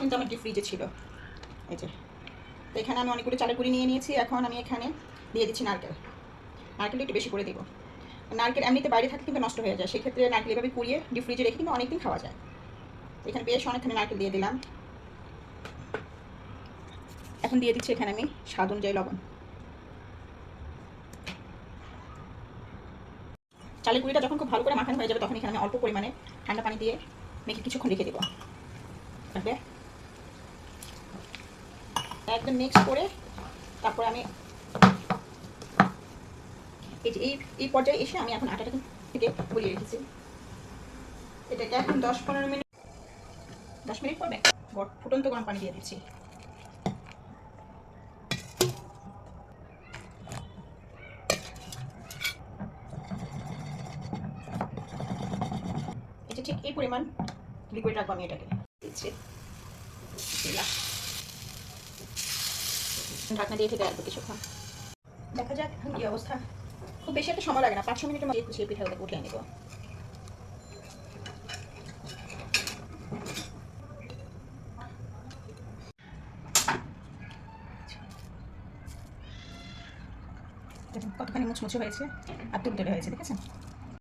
কিন্তু আমার ডিপ ফ্রিজে ছিল। এই যে, তো এখানে আমি অনেকগুলো চালের গুঁড়ি নিয়ে নিয়েছি। এখন আমি এখানে দিয়ে দিচ্ছি নারকেল। নারকেলটা একটু বেশি করে দেবো। নারকেল এমনিতে বাইরে থাকলে কিন্তু নষ্ট হয়ে যায়, সেক্ষেত্রে নারকেল এভাবে কুড়িয়ে ডিপ ফ্রিজে রেখে কিন্তু অনেকদিন খাওয়া যায়। এখানে বেশ অনেকখানি নারকেল দিয়ে দিলাম। এখন দিয়ে দিচ্ছি এখানে আমি স্বাদ অনুযায়ী লবণ। চালের গুঁড়িটা যখন খুব ভালো করে মাখানো হয়ে যাবে তখন এখানে আমি অল্প পরিমাণে ঠান্ডা পানি দিয়ে মেখে কিছুক্ষণ রেখে দেবো। তারপরে একদম মিক্স করে তারপরে আমি এই পর্যায়ে এসে আমি এখন আটাটা থেকে গুলিয়ে রেখেছি। এটাকে এখন 10 মিনিট পরে ফুটন্ত গরম পানি দিয়ে দিচ্ছি। এটা ঠিক এই পরিমাণ লিকুইড রাখবো আমি এটাকে দিচ্ছি। ঢাকনা দিয়ে ঢেকে রাখবো কিছুক্ষণ। দেখা যাক এখন কি অবস্থা। খুব বেশি একটা সময় লাগে না, 5-6 মিনিটের মধ্যে কুচিয়ে পিঠাটাকে উঠিয়ে নেব। কতখানি মুচমুচে হয়েছে আর তুলতুলে হয়েছে, দেখেছেন?